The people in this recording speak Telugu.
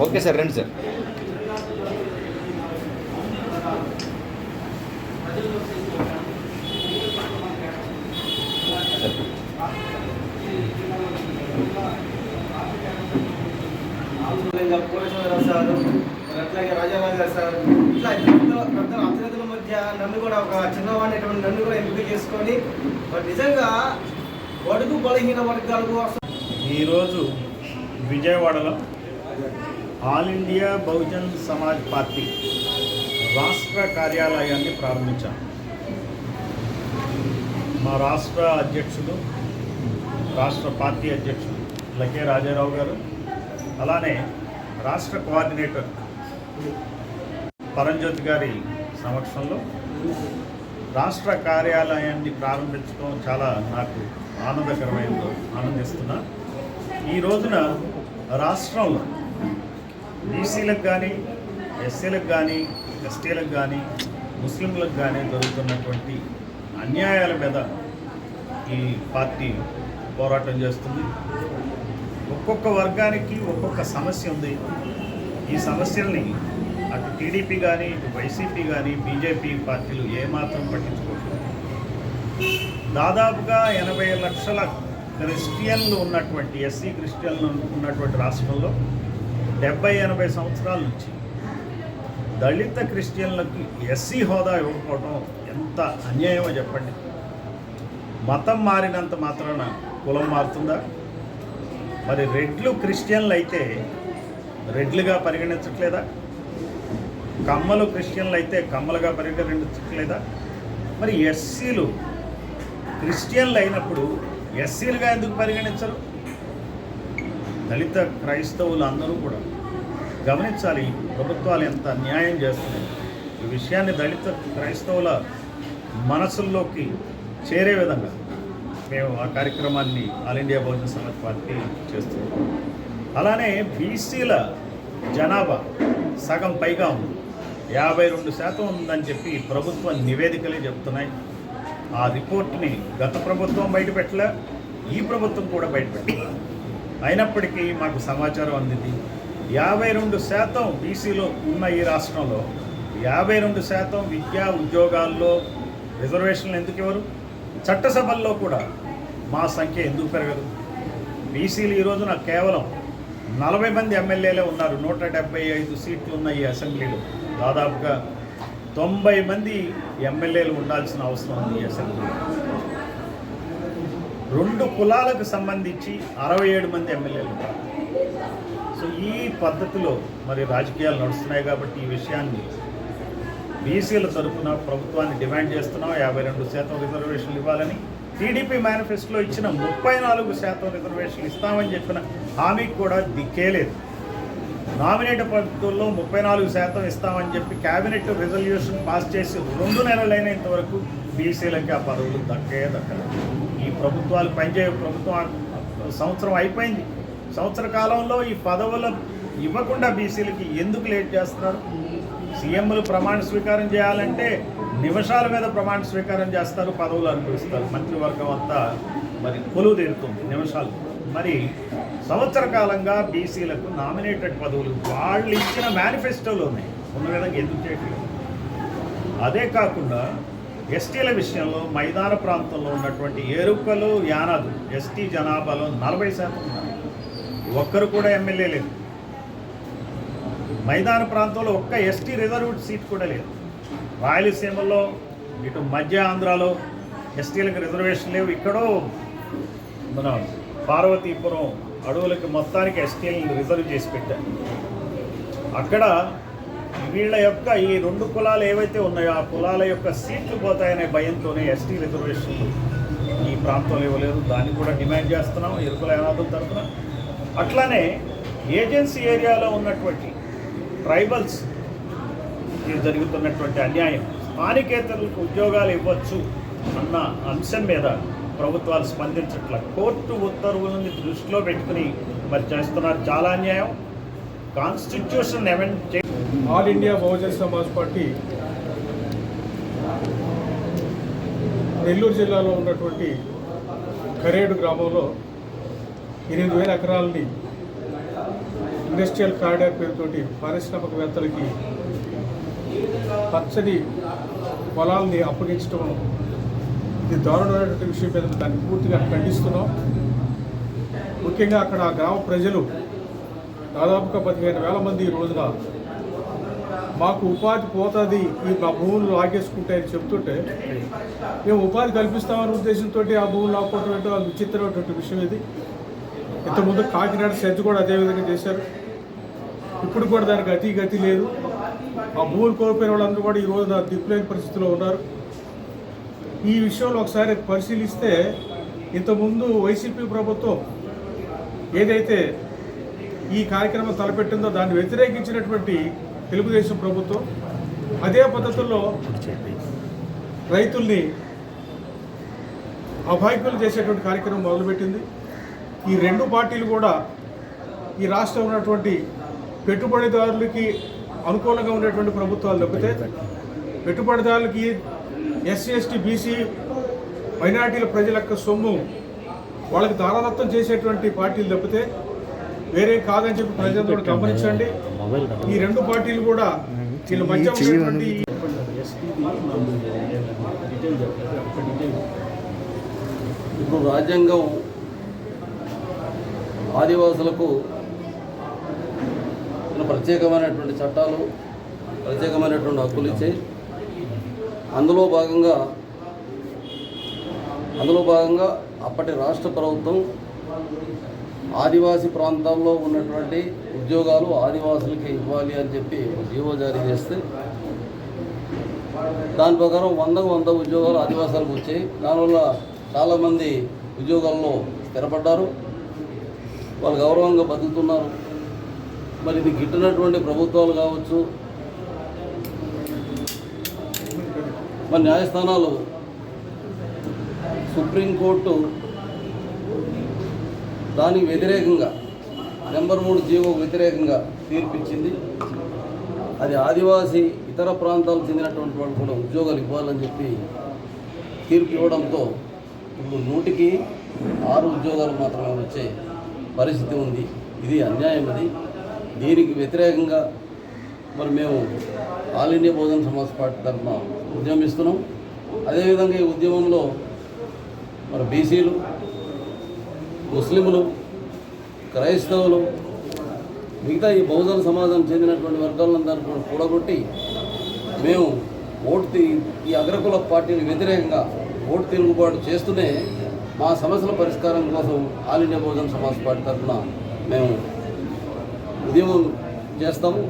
ఓకే సార్, రండి సార్. కోటేశ్వరరావు సార్, అట్లాగే రాజారావు గారు సార్, ఇట్లా పెద్దల అతిథుల మధ్య నన్ను కూడా ఒక చిన్నవాడినటువంటి నన్ను కూడా ఎంపిక చేసుకొని నిజంగా బడుగు బలహీన వర్గాల కోసం ఈరోజు విజయవాడలో all India Bahujan Samaj party రాష్ట్ర కార్యాలయాన్ని ప్రారంభించాం. మా రాష్ట్ర అధ్యక్షుడు, రాష్ట్ర పార్టీ అధ్యక్షుడు లకే రాజారావు గారు, అలానే రాష్ట్ర కోఆర్డినేటర్ పరంజ్యోతి గారి సమక్షంలో రాష్ట్ర కార్యాలయాన్ని ప్రారంభించడం చాలా నాకు ఆనందిస్తున్నా. ఈ రోజున రాష్ట్రంలో బీసీలకు కానీ, ఎస్సీలకు కానీ, ఎస్టీలకు కానీ, ముస్లింలకు కానీ జరుగుతున్నటువంటి అన్యాయాల మీద ఈ పార్టీ పోరాటం చేస్తుంది. ఒక్కొక్క వర్గానికి ఒక్కొక్క సమస్య ఉంది. ఈ సమస్యల్ని అటు టీడీపీ కానీ, ఇటు వైసీపీ కానీ, బీజేపీ పార్టీలు ఏమాత్రం పట్టించుకోవట్లేదు. దాదాపుగా 80 లక్షల క్రిస్టియన్లు ఉన్నటువంటి, ఎస్సీ క్రిస్టియన్లు ఉన్నటువంటి రాష్ట్రంలో 70-80 సంవత్సరాల నుంచి దళిత క్రిస్టియన్లకి ఎస్సీ హోదా ఇవ్వకపోవడం ఎంత అన్యాయమో చెప్పండి. మతం మారినంత మాత్రాన కులం మారుతుందా? మరి రెడ్లు క్రిస్టియన్లు అయితే రెడ్లుగా పరిగణించట్లేదా? కమ్మలు క్రిస్టియన్లు అయితే కమ్మలుగా పరిగణించట్లేదా? మరి ఎస్సీలు క్రిస్టియన్లు అయినప్పుడు ఎస్సీలుగా ఎందుకు పరిగణించరు? దళిత క్రైస్తవులు అందరూ కూడా గమనించాలి, ప్రభుత్వాలు ఎంత అన్యాయం చేస్తున్నాయి. ఈ విషయాన్ని దళిత క్రైస్తవుల మనసుల్లోకి చేరే విధంగా మేము ఆ కార్యక్రమాన్ని all India Bahujan Samaj party చేస్తున్నాం. అలానే బీసీల జనాభా సగం పైగా ఉంది, 52% ఉందని చెప్పి ప్రభుత్వ నివేదికలే చెప్తున్నాయి. ఆ రిపోర్ట్ని గత ప్రభుత్వం బయటపెట్టలే, ఈ ప్రభుత్వం కూడా బయటపెట్టలే. అయినప్పటికీ మాకు సమాచారం అందింది, 52% బీసీలో ఉన్న ఈ రాష్ట్రంలో 52% విద్యా ఉద్యోగాల్లో రిజర్వేషన్లు ఎందుకు ఇవ్వరు? చట్టసభల్లో కూడా మా సంఖ్య ఎందుకు పెరగదు? బీసీలు ఈ రోజున కేవలం 40 మంది ఎమ్మెల్యేలే ఉన్నారు. 175 సీట్లు ఉన్న ఈ అసెంబ్లీలో దాదాపుగా 90 మంది ఎమ్మెల్యేలు ఉండాల్సిన అవసరం ఉంది ఈ అసెంబ్లీలో. 2 కులాలకు సంబంధించి 67 మంది ఎమ్మెల్యేలు ఉన్నారు. సో ఈ పద్ధతిలో మరి రాజకీయాలు నడుస్తున్నాయి. కాబట్టి ఈ విషయాన్ని బీసీల తరఫున ప్రభుత్వాన్ని డిమాండ్ చేస్తున్నాం. 52% రిజర్వేషన్లు ఇవ్వాలని. టీడీపీ మేనిఫెస్టోలో ఇచ్చిన 34% రిజర్వేషన్లు ఇస్తామని చెప్పిన హామీకి కూడా దిక్కేలేదు. నామినేటెడ్ పద్ధతుల్లో 34% ఇస్తామని చెప్పి క్యాబినెట్ రిజల్యూషన్ పాస్ చేసి 2 నెలలైన ఇంతవరకు బీసీలకి ఆ పదవులు దక్కలేదు. ఈ ప్రభుత్వాలు ప్రభుత్వం సంవత్సరం అయిపోయింది. సంవత్సర కాలంలో ఈ పదవులు ఇవ్వకుండా బీసీలకి ఎందుకు లేట్ చేస్తున్నారు? సీఎంలు ప్రమాణ స్వీకారం చేయాలంటే నిమిషాల మీద ప్రమాణ స్వీకారం చేస్తారు, పదవులు అనుభవిస్తారు. మంత్రివర్గం అంతా మరి కొలువు తీరుతుంది నిమిషాలు. మరి సంవత్సర కాలంగా బీసీలకు నామినేటెడ్ పదవులు వాళ్ళు ఇచ్చిన మేనిఫెస్టోలోనే ఉన్న విధంగా ఎందుకు చేయట్లేదు? అదే కాకుండా ఎస్టీల విషయంలో మైదాన ప్రాంతంలో ఉన్నటువంటి ఎరుకలు, యానాదులు ఎస్టీ జనాభాలో 40% ఉన్నారు. ఒక్కరు కూడా ఎమ్మెల్యే లేదు. మైదాన ప్రాంతంలో ఒక్క ఎస్టీ రిజర్వ్డ్ సీట్ కూడా లేదు. రాయలసీమలో, ఇటు మధ్య ఆంధ్రాలో ఎస్టీలకు రిజర్వేషన్ లేవు. ఇక్కడో మన పార్వతీపురం అడవులకి మొత్తానికి ఎస్టీలను రిజర్వ్ చేసి పెట్టారు. అక్కడ వీళ్ళ యొక్క ఈ 2 కులాలు ఏవైతే ఉన్నాయో ఆ కులాల యొక్క సీట్లు పోతాయనే భయంతోనే ఎస్టీ రిజర్వేషన్లు ఈ ప్రాంతంలో ఇవ్వలేదు. దాన్ని కూడా డిమాండ్ చేస్తున్నాం ఎరుకుల యానాదుల తరఫున. అట్లానే ఏజెన్సీ ఏరియాలో ఉన్నటువంటి ట్రైబల్స్ జరుగుతున్నటువంటి అన్యాయం, స్థానికేతరులకు ఉద్యోగాలు ఇవ్వచ్చు అన్న అంశం మీద ప్రభుత్వాలు స్పందించట్ల. కోర్టు ఉత్తర్వులను దృష్టిలో పెట్టుకుని మరి చేస్తున్నారు. చాలా అన్యాయం. Constitution amend all India Bahujan Samaj party Nellore జిల్లాలో ఉన్నటువంటి కరేడు గ్రామంలో 8,000 ఎకరాలని ఇండస్ట్రియల్ కారిడార్ పేరుతోటి పారిశ్రామికవేత్తలకి పచ్చని పొలాల్ని అప్పగించడం ఇది దారుణమైనటువంటి విషయం మీద దాన్ని పూర్తిగా ఖండిస్తున్నాం. ముఖ్యంగా అక్కడ ఆ గ్రామ ప్రజలు దాదాపుగా 15,000 మంది ఈ రోజున మాకు ఉపాధి పోతుంది, ఈ మా భూములు లాగేసుకుంటాయని చెప్తుంటే మేము ఉపాధి కల్పిస్తామనే ఉద్దేశంతో ఆ భూములు లాక్కోవటం ఏంటో అది విచిత్రమైనటువంటి విషయం ఇది. ఇంతకుముందు కాకినాడ సెజ్ కూడా అదేవిధంగా చేశారు. ఇప్పుడు కూడా దానికి గతి లేదు. ఆ భూములు కోల్పోయిన వాళ్ళందరూ కూడా ఈ రోజున దిక్కులేని పరిస్థితిలో ఉన్నారు. ఈ విషయంలో ఒకసారి పరిశీలిస్తే ఇంతకుముందు వైసీపీ ప్రభుత్వం ఏదైతే ఈ కార్యక్రమం తలపెట్టిందో దాన్ని వ్యతిరేకించినటువంటి తెలుగుదేశం ప్రభుత్వం అదే పద్ధతుల్లో రైతుల్ని అభాగ్యులు చేసేటువంటి కార్యక్రమం మొదలుపెట్టింది. ఈ రెండు పార్టీలు కూడా ఈ రాష్ట్రంలో ఉన్నటువంటి పెట్టుబడిదారులకి అనుకూలంగా ఉండేటువంటి ప్రభుత్వాలు తప్పితే పెట్టుబడిదారులకి ఎస్సీ ఎస్టీ బీసీ మైనార్టీల ప్రజల యొక్క సొమ్ము వాళ్ళకి దారాదత్తం చేసేటువంటి పార్టీలు తప్పితే వేరే కాదని చెప్పి ప్రజలందరూ గమనించండి. ఈ రెండు పార్టీలు కూడా వీళ్ళ మధ్య ఉన్నటువంటి ఇప్పుడు రాజ్యాంగం ఆదివాసులకు ప్రత్యేకమైనటువంటి చట్టాలు, ప్రత్యేకమైనటువంటి హక్కులు ఇచ్చాయి. అందులో భాగంగా అప్పటి రాష్ట్ర ప్రభుత్వం ఆదివాసీ ప్రాంతాల్లో ఉన్నటువంటి ఉద్యోగాలు ఆదివాసులకి ఇవ్వాలి అని చెప్పి జీవో జారీ చేస్తే దాని ప్రకారం 100 ఉద్యోగాలు ఆదివాసులకు వచ్చాయి. దానివల్ల చాలామంది ఉద్యోగాల్లో స్థిరపడ్డారు, వాళ్ళు గౌరవంగా బతుకుతున్నారు. మరి ఇది గిట్టినటువంటి ప్రభుత్వాలు కావచ్చు, మరి న్యాయస్థానాలు, సుప్రీంకోర్టు దానికి వ్యతిరేకంగా నెంబర్ 3 జీవోకు వ్యతిరేకంగా తీర్పిచ్చింది. అది ఆదివాసీ ఇతర ప్రాంతాలకు చెందినటువంటి వాళ్ళు కూడా ఉద్యోగాలు ఇవ్వాలని చెప్పి తీర్పు ఇవ్వడంతో ఇప్పుడు 100కి 6 ఉద్యోగాలు మాత్రమే వచ్చే పరిస్థితి ఉంది. ఇది అన్యాయం. దీనికి వ్యతిరేకంగా మరి మేము all India Bahujan Samaj party తరఫున ఉద్యమిస్తున్నాం. అదేవిధంగా ఈ ఉద్యమంలో మరి బీసీలు, ముస్లింలు, క్రైస్తవులు, మిగతా ఈ బహుజన సమాజం చెందినటువంటి వర్గాలందరూ కూడా కూడగొట్టి మేము ఈ అగ్రకుల పార్టీలకు వ్యతిరేకంగా ఓటు తిరుగుబాటు చేస్తూనే మా సమస్యల పరిష్కారం కోసం all India Bahujan Samaj party తరఫున మేము ఉద్యమం చేస్తాము.